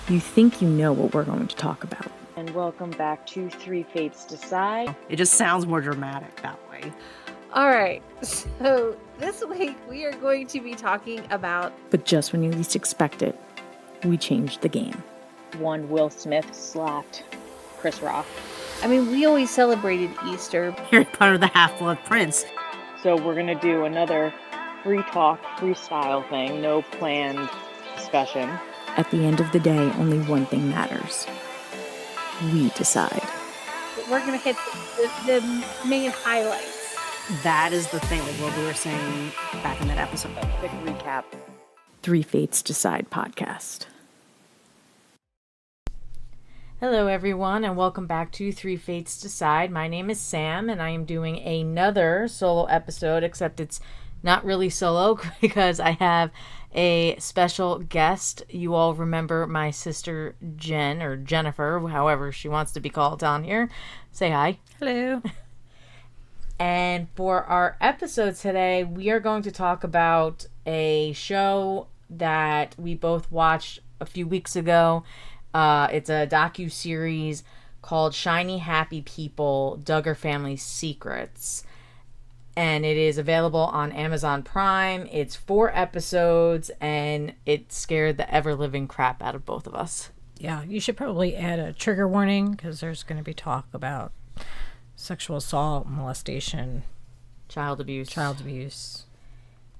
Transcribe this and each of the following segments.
You think you know what we're going to talk about. And welcome back to Three Fates Decide. It just sounds more dramatic that way. All right, so this week we are going to be talking about... But just when you least expect it, we changed the game. One Will Smith slapped Chris Rock. I mean, we always celebrated Easter. Harry Potter the Half-Blood Prince. So we're going to do another free talk, freestyle thing, no planned discussion. At the end of the day, only one thing matters. We decide. We're going to hit the main highlights. That is the thing, like what we were saying back in that episode. A quick recap. Three Fates Decide podcast. Hello, everyone, and welcome back to Three Fates Decide. My name is Sam, and I am doing another solo episode, except it's not really solo because I have a special guest. You all remember my sister Jen, or Jennifer, however she wants to be called down here. Say hi. Hello. And for our episode today, we are going to talk about a show that we both watched a few weeks ago. It's a docuseries called Shiny Happy People, Duggar Family Secrets. And it is available on Amazon Prime. It's 4 episodes, and it scared the ever-living crap out of both of us. Yeah, you should probably add a trigger warning because there's going to be talk about sexual assault, molestation, Child abuse.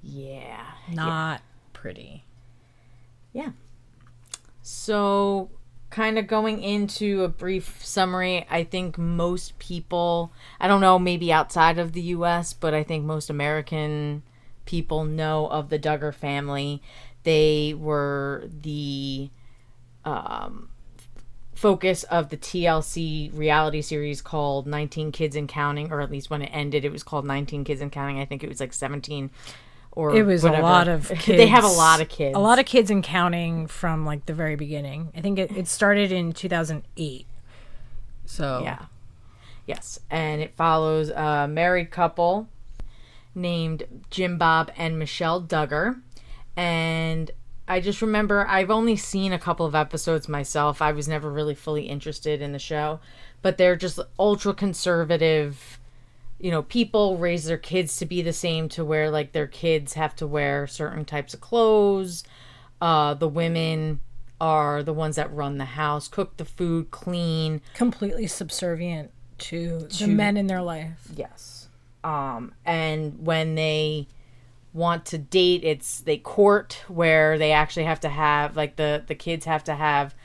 Yeah. Not pretty. Yeah. So, kind of going into a brief summary, I think most people, I don't know, maybe outside of the U.S., but I think most American people know of the Duggar family. They were the focus of the TLC reality series called 19 Kids and Counting, or at least when it ended, it was called 19 Kids and Counting. I think it was like 17 or it was whatever. A lot of kids. They have a lot of kids. A lot of kids and counting from like the very beginning. I think it started in 2008. So yeah. Yes. And it follows a married couple named Jim Bob and Michelle Duggar. And I just remember I've only seen a couple of episodes myself. I was never really fully interested in the show. But they're just ultra conservative, you know, people raise their kids to be the same, to where like their kids have to wear certain types of clothes. The women are the ones that run the house, cook the food, clean. Completely subservient to the men in their life. Yes. And when they want to date, they court, where they actually have to have, like, the kids have to have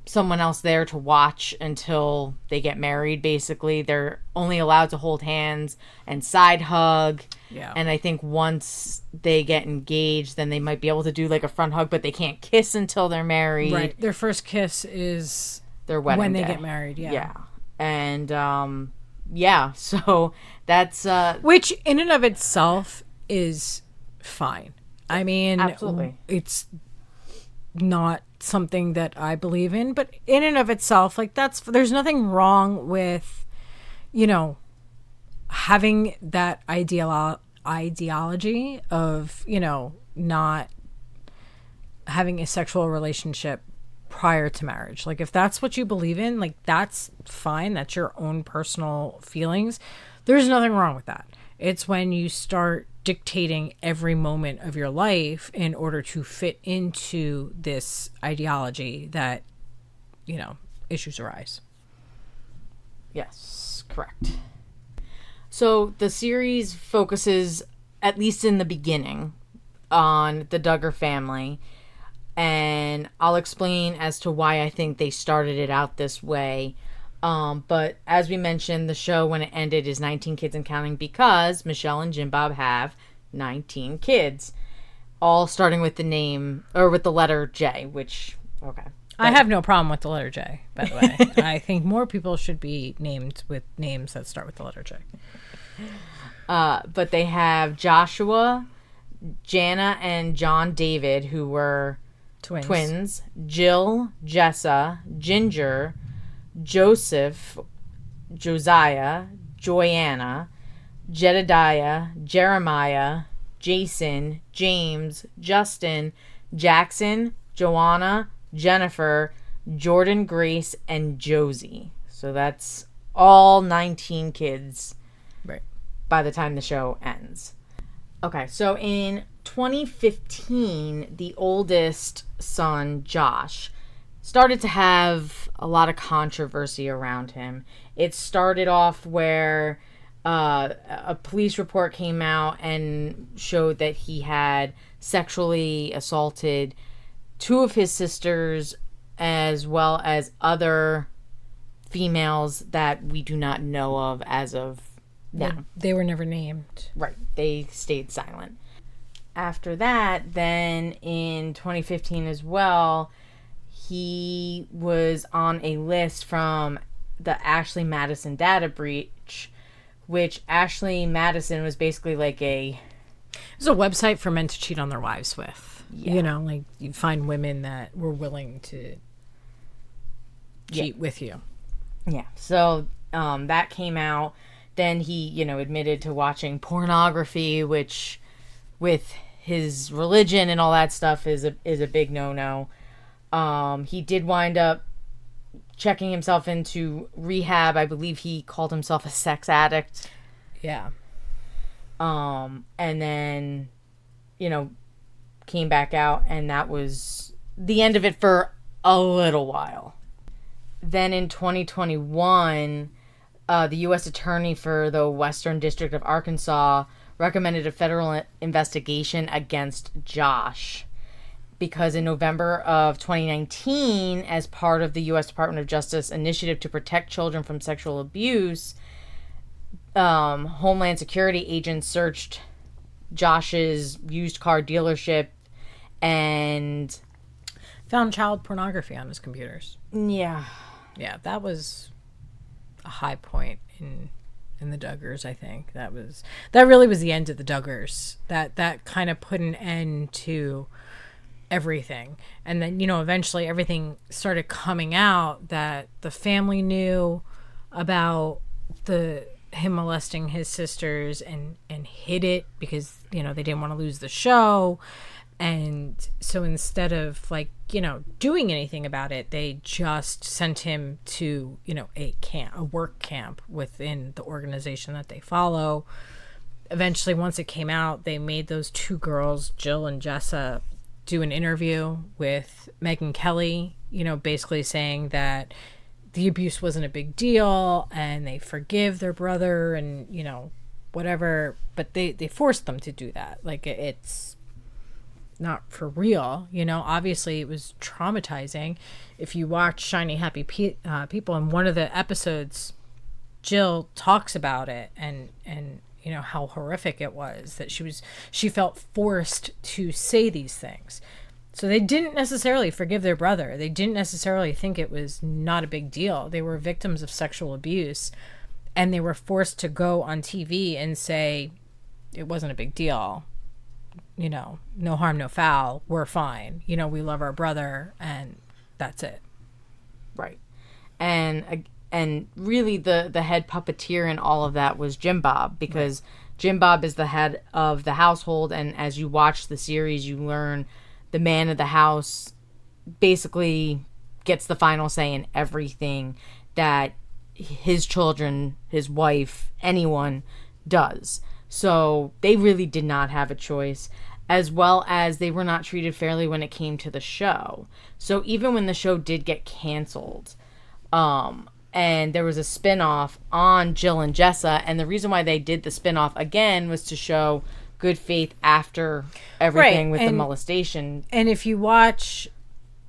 someone else there to watch until they get married. Basically, they're only allowed to hold hands and side hug. Yeah. And I think once they get engaged, then they might be able to do like a front hug, but they can't kiss until they're married. Right. Their first kiss is their wedding when they day. get married. Yeah. Yeah. And yeah, so that's which in and of itself is fine. I mean, absolutely, it's not something that I believe in, but in and of itself, like, there's nothing wrong with, you know, having that ideology of, you know, not having a sexual relationship prior to marriage. Like, if that's what you believe in, like, that's fine. That's your own personal feelings. There's nothing wrong with that. It's when you start dictating every moment of your life in order to fit into this ideology that, you know, issues arise. Yes, correct. So the series focuses, at least in the beginning, on the Duggar family. And I'll explain as to why I think they started it out this way. But as we mentioned, the show, when it ended, is 19 Kids and Counting, because Michelle and Jim Bob have 19 kids, all starting with the name, or with the letter J, which, okay. I have no problem with the letter J, by the way. I think more people should be named with names that start with the letter J. But they have Joshua, Jana, and John David, who were twins. Jill, Jessa, Ginger, Joseph, Josiah, Joanna, Jedediah, Jeremiah, Jason, James, Justin, Jackson, Joanna, Jennifer, Jordan, Grace, and Josie. So that's all 19 kids Right. by the time the show ends. Okay, so in 2015, the oldest son, Josh, started to have a lot of controversy around him. It started off where a police report came out and showed that he had sexually assaulted two of his sisters as well as other females that we do not know of as of now. They were never named. Right. They stayed silent. After that, then in 2015 as well, he was on a list from the Ashley Madison data breach, which Ashley Madison was basically like It was a website for men to cheat on their wives with. Yeah. You know, like you find women that were willing to cheat with you. Yeah. So that came out. Then he, admitted to watching pornography, which with his religion and all that stuff is a big no-no. He did wind up checking himself into rehab. I believe he called himself a sex addict. Yeah. And then, came back out, and that was the end of it for a little while. Then in 2021, the U.S. Attorney for the Western District of Arkansas recommended a federal investigation against Josh because in November of 2019, as part of the U.S. Department of Justice initiative to protect children from sexual abuse, Homeland Security agents searched Josh's used car dealership and Found child pornography on his computers. yeah, that was a high point in the Duggars. I think that really was the end of the Duggars. That kind of put an end to everything. And then eventually everything started coming out that the family knew about him molesting his sisters and hid it because they didn't want to lose the show. And so instead of doing anything about it, they just sent him to a work camp within the organization that they follow. Eventually, once it came out, they made those two girls, Jill and Jessa, do an interview with Megyn Kelly, basically saying that the abuse wasn't a big deal and they forgive their brother and whatever, but they forced them to do that. It's not for real, obviously it was traumatizing. If you watch Shiny Happy People, in one of the episodes, Jill talks about it and how horrific it was that she felt forced to say these things. So they didn't necessarily forgive their brother. They didn't necessarily think it was not a big deal. They were victims of sexual abuse and they were forced to go on TV and say it wasn't a big deal. No harm, no foul. We're fine. We love our brother, and that's it. right. And really the head puppeteer in all of that was Jim Bob, because Jim Bob is the head of the household, and as you watch the series, you learn the man of the house basically gets the final say in everything that his children, his wife, anyone does. So they really did not have a choice, as well as they were not treated fairly when it came to the show. So even when the show did get canceled, and there was a spinoff on Jill and Jessa, and the reason why they did the spinoff again was to show good faith after everything with the molestation. And if you watch,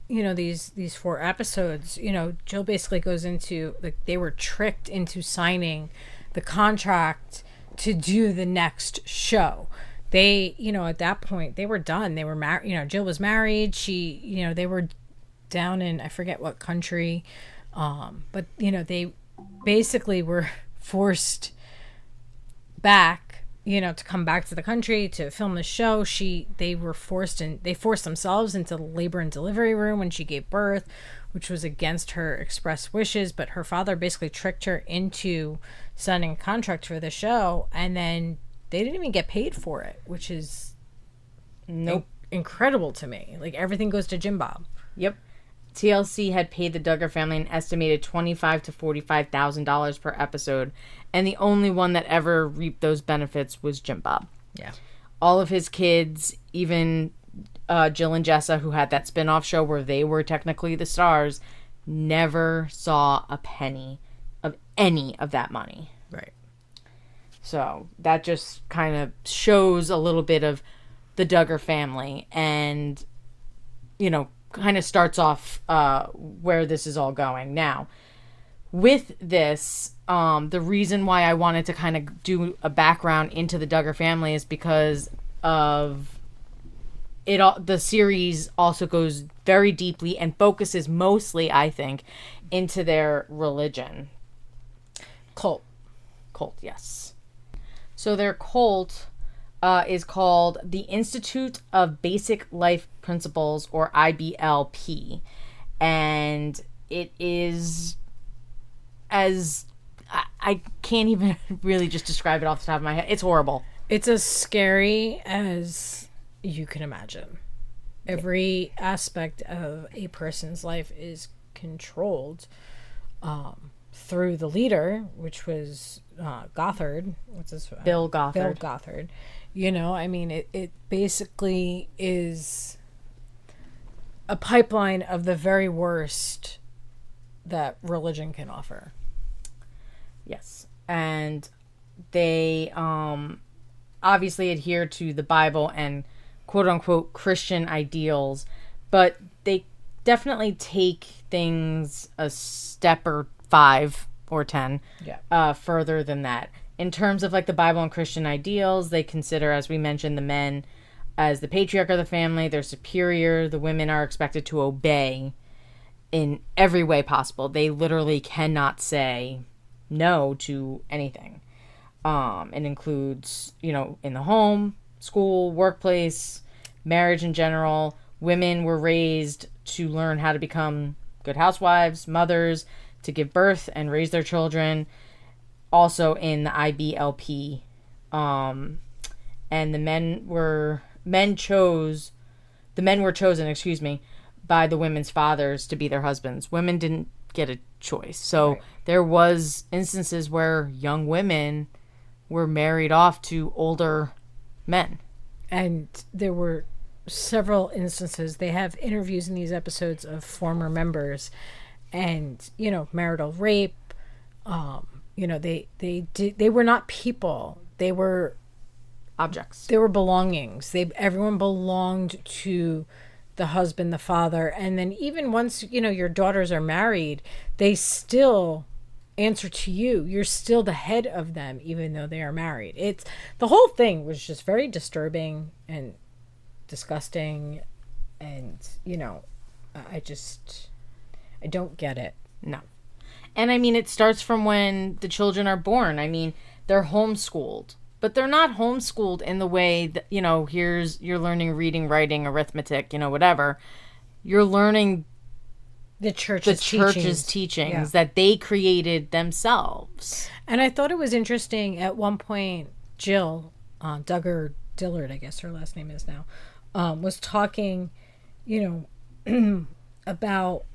these 4 episodes, Jill basically goes into they were tricked into signing the contract to do the next show. They, at that point they were done. They were married. Jill was married. She, they were down in, I forget what country. But they basically were forced back, to come back to the country to film the show. They forced themselves into the labor and delivery room when she gave birth, which was against her express wishes. But her father basically tricked her into signing a contract for the show, and then they didn't even get paid for it, which is incredible to me. Everything goes to Jim Bob. Yep. TLC had paid the Duggar family an estimated $25,000 to $45,000 per episode, and the only one that ever reaped those benefits was Jim Bob. Yeah. All of his kids, even Jill and Jessa, who had that spin-off show where they were technically the stars, never saw a penny of any of that money. Right. So that just kind of shows a little bit of the Duggar family and, kind of starts off where this is all going. Now, with this, the reason why I wanted to kind of do a background into the Duggar family is because of it. The series also goes very deeply and focuses mostly, I think, into their religion. Cult, yes. So their cult is called the Institute of Basic Life Principles, or IBLP. And it is, as I can't even really just describe it off the top of my head. It's horrible. It's as scary as you can imagine. Every aspect of a person's life is controlled through the leader, which was Gothard. What's his Bill Gothard. Bill Gothard. It basically is a pipeline of the very worst that religion can offer. Yes. And they obviously adhere to the Bible and quote-unquote Christian ideals, but they definitely take things a step or 5 or 10 further than that. In terms of like the Bible and Christian ideals, they consider, as we mentioned, the men as the patriarch of the family. They're superior. The women are expected to obey in every way possible. They literally cannot say no to anything. It includes, in the home, school, workplace, marriage in general. Women were raised to learn how to become good housewives, mothers, to give birth and raise their children. Also in the IBLP. And the men were chosen, by the women's fathers to be their husbands. Women didn't get a choice. So there was instances where young women were married off to older men. And there were several instances. They have interviews in these episodes of former members and, marital rape. They were not people. They were objects. They were belongings. Everyone belonged to the husband, the father. And then even once, your daughters are married, they still answer to you. You're still the head of them, even though they are married. The whole thing was just very disturbing and disgusting. And, I don't get it. No. And it starts from when the children are born. They're homeschooled, but they're not homeschooled in the way that, you're learning reading, writing, arithmetic, whatever. You're learning the church's teachings that they created themselves. And I thought it was interesting at one point, Jill, Duggar Dillard, I guess her last name is now, was talking, about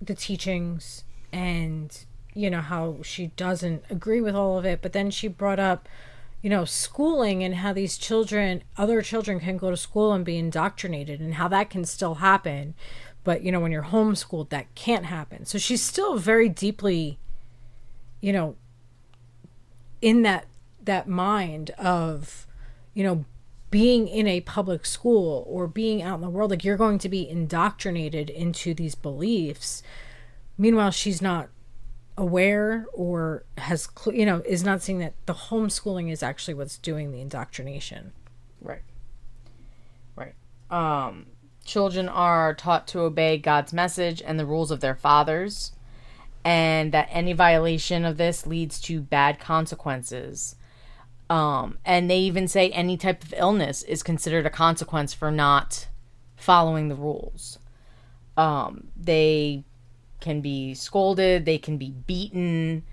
the teachings and, how she doesn't agree with all of it. But then she brought up, schooling and how these other children can go to school and be indoctrinated and how that can still happen. But, when you're homeschooled, that can't happen. So she's still very deeply, in that mind of, being in a public school or being out in the world. Like, you're going to be indoctrinated into these beliefs. Meanwhile, she's not aware or is not seeing that the homeschooling is actually what's doing the indoctrination. Right. Children are taught to obey God's message and the rules of their fathers, and that any violation of this leads to bad consequences. And they even say any type of illness is considered a consequence for not following the rules. They can be scolded, they can be beaten,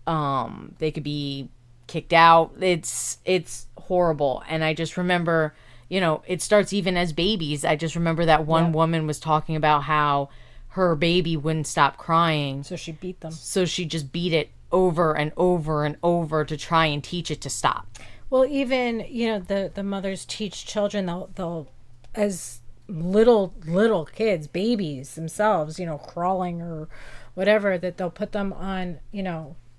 they could be kicked out. It's horrible. And I just remember, it starts even as babies. I just remember that one woman was talking about how her baby wouldn't stop crying. So she beat them. So she just beat it over and over and over to try and teach it to stop. Well, even, the mothers teach children, they'll as little kids, babies themselves, crawling or whatever, that they'll put them on,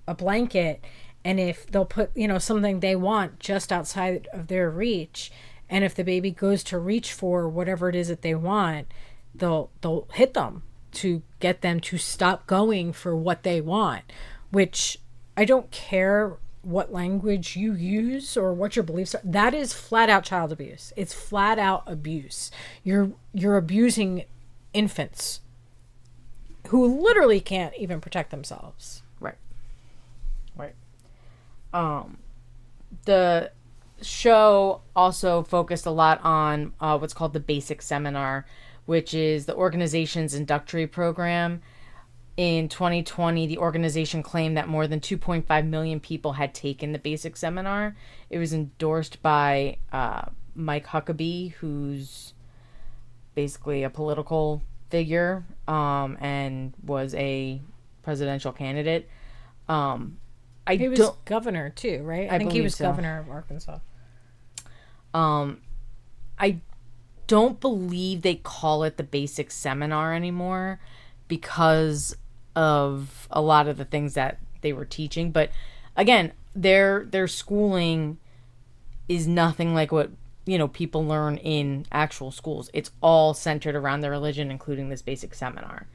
a blanket, and if they'll put, something they want just outside of their reach, and if the baby goes to reach for whatever it is that they want, they'll hit them to get them to stop going for what they want, which I don't care what language you use or what your beliefs are. That is flat out child abuse. It's flat out abuse. You're abusing infants who literally can't even protect themselves. Right. The show also focused a lot on what's called the Basic Seminar, which is the organization's inductory program. In 2020, the organization claimed that more than 2.5 million people had taken the Basic Seminar. It was endorsed by Mike Huckabee, who's basically a political figure and was a presidential candidate. He was governor too, right? I think he was governor of Arkansas. I don't believe they call it the Basic Seminar anymore because of a lot of the things that they were teaching. But again, their schooling is nothing like what people learn in actual schools. It's all centered around their religion, including this Basic Seminar.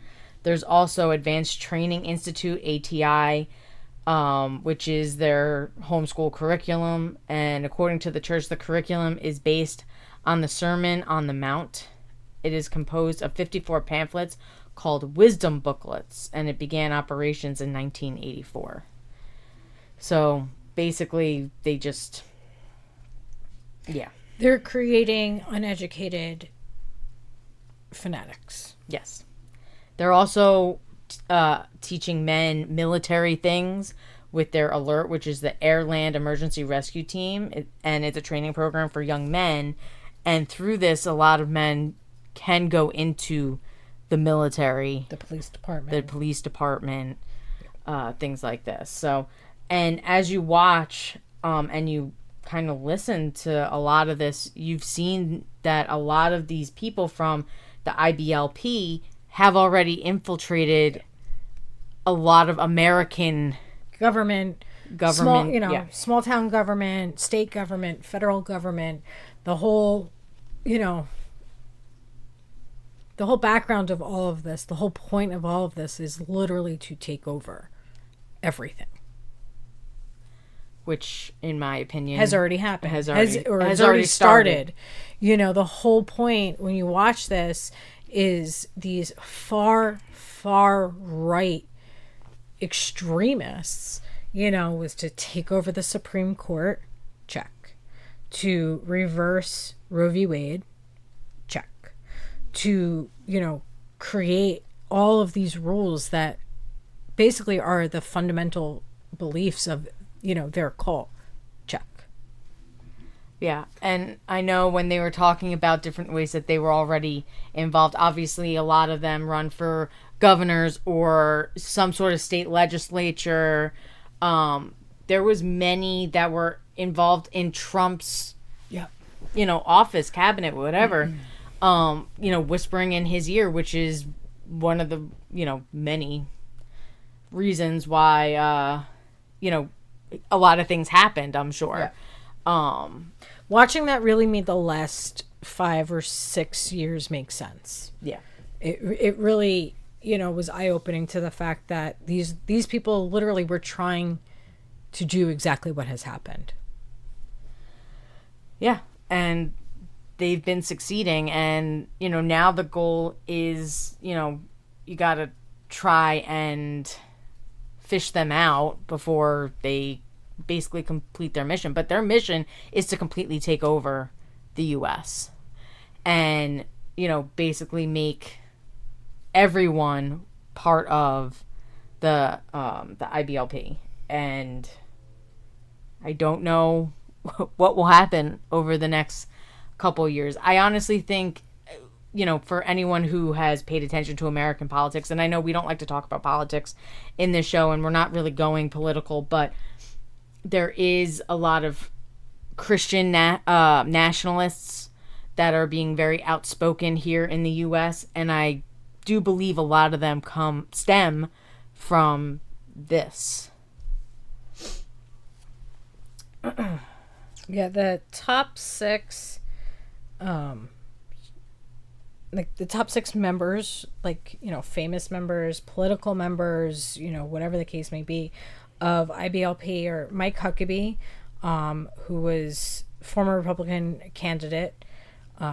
There's also Advanced Training Institute, ATI, which is their homeschool curriculum. And according to the church, the curriculum is based on the Sermon on the Mount. It is composed of 54 pamphlets called wisdom booklets, and it began operations in 1984. So basically, They're creating uneducated fanatics. Yes. They're also teaching men military things with their ALERT, which is the Air Land Emergency Rescue Team, and it's a training program for young men. And through this, a lot of men can go into the military, the police department, things like this. So, and as you watch and you kind of listen to a lot of this, you've seen that a lot of these people from the IBLP have already infiltrated a lot of American government, small town government, state government, federal government, the whole background of all of this, the whole point of all of this is literally to take over everything. Which, in my opinion, has already happened. Has already started. The whole point when you watch this is these far right extremists, was to take over the Supreme Court, check. To reverse Roe v. Wade, check. To, create all of these rules that basically are the fundamental beliefs of, their cult, check. Yeah, and I know when they were talking about different ways that they were already involved, obviously a lot of them run for governors or some sort of state legislature. There was many that were involved in Trump's, office, cabinet, whatever, whispering in his ear, which is one of the, many reasons why, a lot of things happened, I'm sure. Yeah. Watching that really made the last 5 or 6 years make sense. Yeah. It really, was eye-opening to the fact that these people literally were trying to do exactly what has happened. Yeah. And they've been succeeding. And, now the goal is, you got to try and fish them out before they basically complete their mission. But their mission is to completely take over the U.S. and, basically make everyone part of the IBLP. And I don't know what will happen over the next couple years. I honestly think for anyone who has paid attention to American politics, and I know we don't like to talk about politics in this show, and we're not really going political, but there is a lot of Christian nationalists that are being very outspoken here in the U.S., and I do believe a lot of them stem from this. Yeah, the top six, the top six members, famous members, political members, whatever the case may be, of IBLP are Mike Huckabee, who was former Republican candidate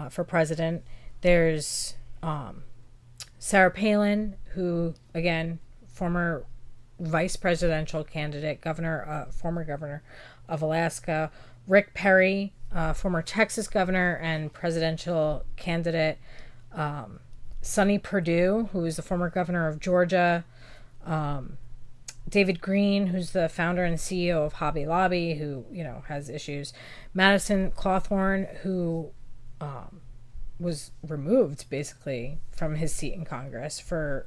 for president. There's Sarah Palin, who, again, former vice presidential candidate, former governor of Alaska. Rick Perry, former Texas governor and presidential candidate. Sonny Perdue, who is the former governor of Georgia. David Green, who's the founder and CEO of Hobby Lobby, who, has issues. Madison Cawthorn, who was removed, basically, from his seat in Congress for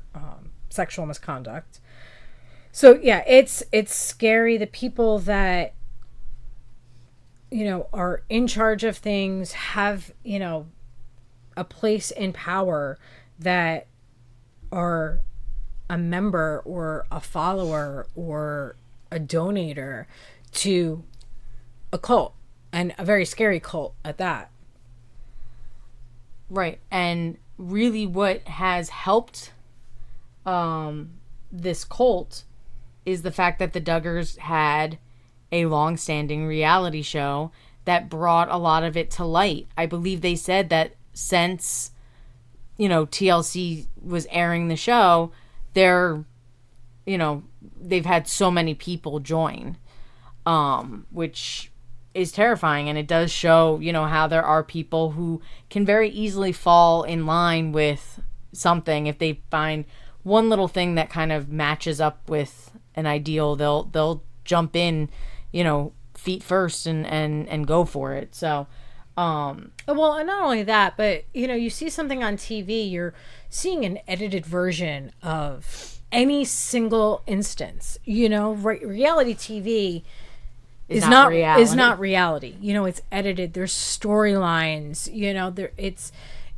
sexual misconduct. So, yeah, it's scary. The people that, are in charge of things have, a place in power that are a member or a follower or a donator to a cult, and a very scary cult at that. Right. And really what has helped this cult is the fact that the Duggars had a long-standing reality show that brought a lot of it to light. I believe they said that since, TLC was airing the show, they've had so many people join, which is terrifying. And it does show, how there are people who can very easily fall in line with something. If they find one little thing that kind of matches up with an ideal, they'll jump in, feet first and go for it. So, well, and not only that, but you see something on TV, you're seeing an edited version of any single instance. Reality TV is not reality. It's edited. There's storylines.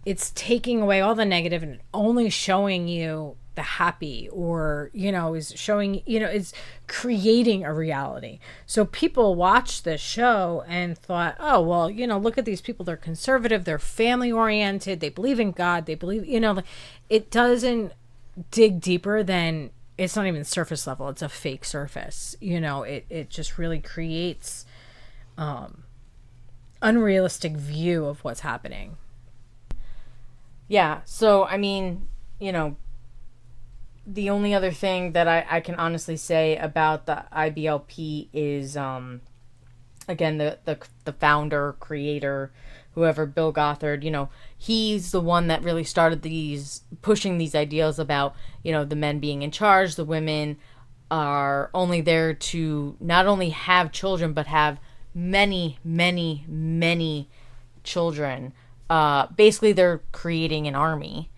It's taking away all the negative and only showing you the happy, or is showing, is creating a reality. So people watched this show and thought, oh well, look at these people, they're conservative, they're family oriented, they believe in God, they believe, it doesn't dig deeper than, it's not even surface level, it's a fake surface. It just really creates unrealistic view of what's happening. Yeah, so I mean, the only other thing that I can honestly say about the IBLP is, again, the founder, creator, whoever, Bill Gothard, he's the one that really started pushing these ideas about, the men being in charge, the women are only there to not only have children, but have many, many, many children. Basically, they're creating an army,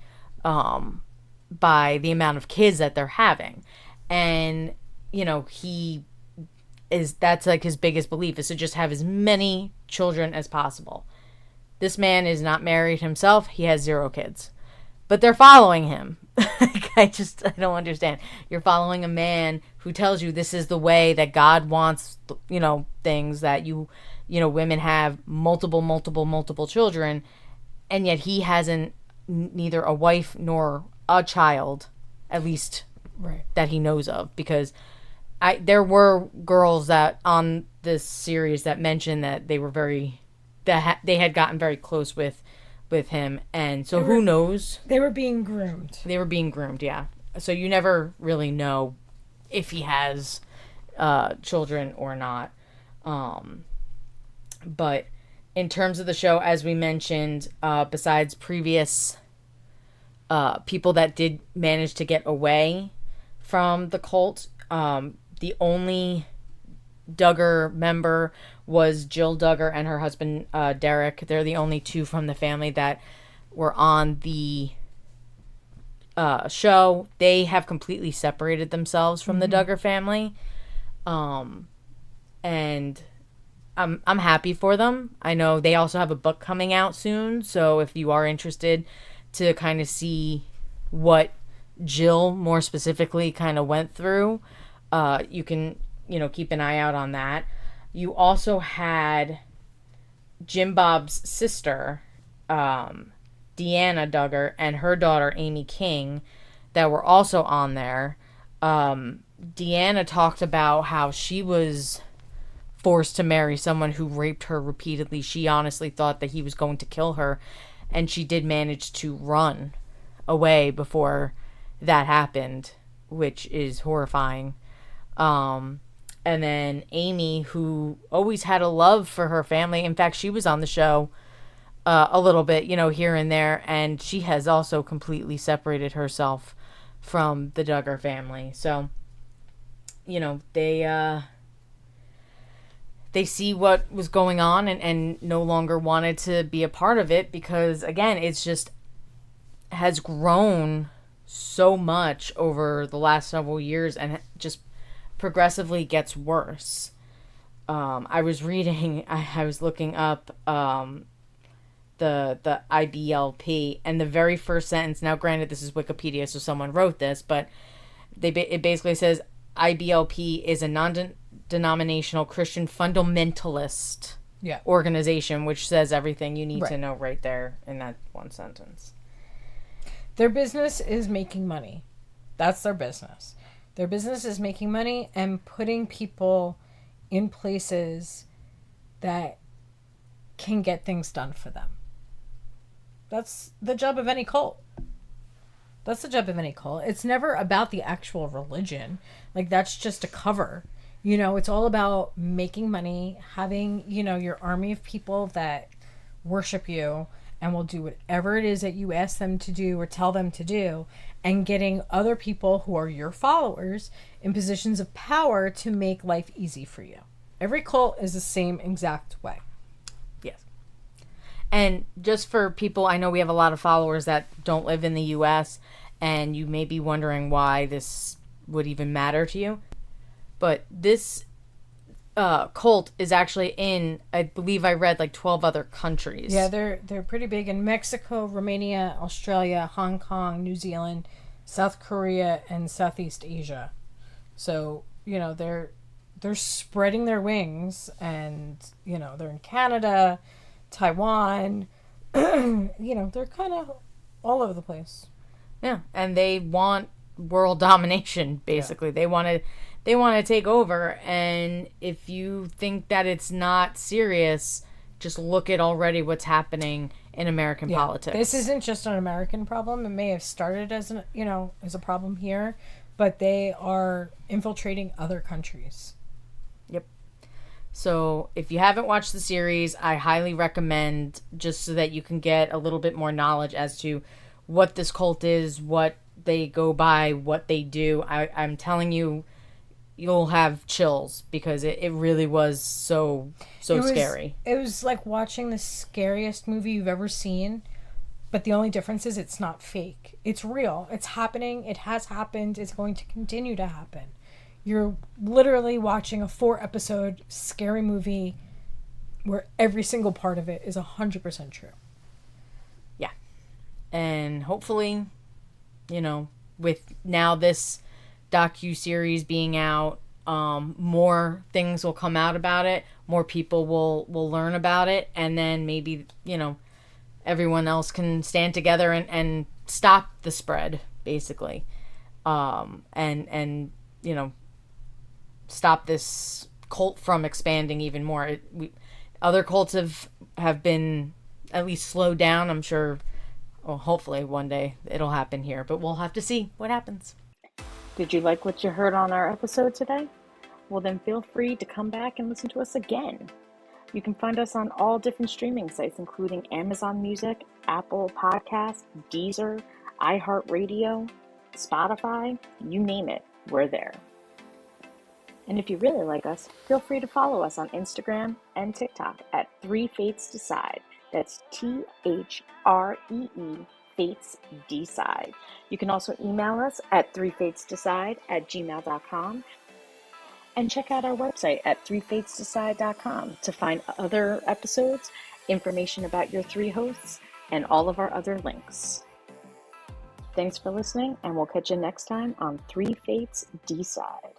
by the amount of kids that they're having. And, that's like his biggest belief, is to just have as many children as possible. This man is not married himself. He has 0 kids, but they're following him. I don't understand. You're following a man who tells you this is the way that God wants, things, that women have multiple children. And yet he hasn't neither a wife nor a child, at least that he knows of, because there were girls that on this series that mentioned that they were they had gotten very close with him, and so who knows? They were being groomed. Yeah. So you never really know if he has children or not. But in terms of the show, as we mentioned, besides previous people that did manage to get away from the cult, the only Duggar member was Jill Duggar and her husband Derek. They're the only two from the family that were on the show, they have completely separated themselves from the Duggar family. And I'm happy for them. I know they also have a book coming out soon, so if you are interested to kind of see what Jill more specifically kind of went through, you can, keep an eye out on that. You also had Jim Bob's sister, Deanna Duggar, and her daughter Amy King that were also on there. Deanna talked about how she was forced to marry someone who raped her repeatedly. She honestly thought that he was going to kill her, and she did manage to run away before that happened, which is horrifying. And then Amy, who always had a love for her family. In fact, she was on the show a little bit, here and there, and she has also completely separated herself from the Duggar family. So, they see what was going on and no longer wanted to be a part of it because, again, it's just has grown so much over the last several years and just progressively gets worse. I was looking up the IBLP, and the very first sentence, now granted this is Wikipedia, so someone wrote this, but it basically says IBLP is a non-denominational Christian fundamentalist organization, which says everything you need to know right there in that one sentence. Their business is making money. That's their business. Their business is making money and putting people in places that can get things done for them. That's the job of any cult. That's the job of any cult. It's never about the actual religion. Like, that's just a cover. It's all about making money, having, your army of people that worship you and will do whatever it is that you ask them to do or tell them to do, and getting other people who are your followers in positions of power to make life easy for you. Every cult is the same exact way. Yes. And just for people, I know we have a lot of followers that don't live in the U.S., and you may be wondering why this would even matter to you. But this cult is actually in, I believe I read, like 12 other countries. Yeah, they're pretty big in Mexico, Romania, Australia, Hong Kong, New Zealand, South Korea, and Southeast Asia. So, they're spreading their wings, and, they're in Canada, Taiwan, they're kind of all over the place. Yeah, and they want world domination, basically. Yeah. They want to take over, and if you think that it's not serious, just look at already what's happening in American politics. This isn't just an American problem. It may have started as as a problem here, but they are infiltrating other countries. Yep. So if you haven't watched the series, I highly recommend, just so that you can get a little bit more knowledge as to what this cult is, what they go by, what they do. I'm telling you, you'll have chills because it really was so scary. It was like watching the scariest movie you've ever seen, but the only difference is it's not fake. It's real. It's happening. It has happened. It's going to continue to happen. You're literally watching a 4-episode scary movie where every single part of it is 100% true. Yeah. And hopefully, with now this docuseries being out, more things will come out about it, more people will learn about it, and then maybe everyone else can stand together and stop the spread, basically, and stop this cult from expanding even more. Other cults have been at least slowed down. I'm sure, well, hopefully one day it'll happen here, but we'll have to see what happens. Did you like what you heard on our episode today? Well, then feel free to come back and listen to us again. You can find us on all different streaming sites, including Amazon Music, Apple Podcasts, Deezer, iHeartRadio, Spotify, you name it, we're there. And if you really like us, feel free to follow us on Instagram and TikTok at 3 Fates Decide. That's THREE, Fates Decide. You can also email us at 3fatesdecide@gmail.com and check out our website at 3fatesdecide.com to find other episodes, information about your 3 hosts, and all of our other links. Thanks for listening, and we'll catch you next time on 3 Fates Decide.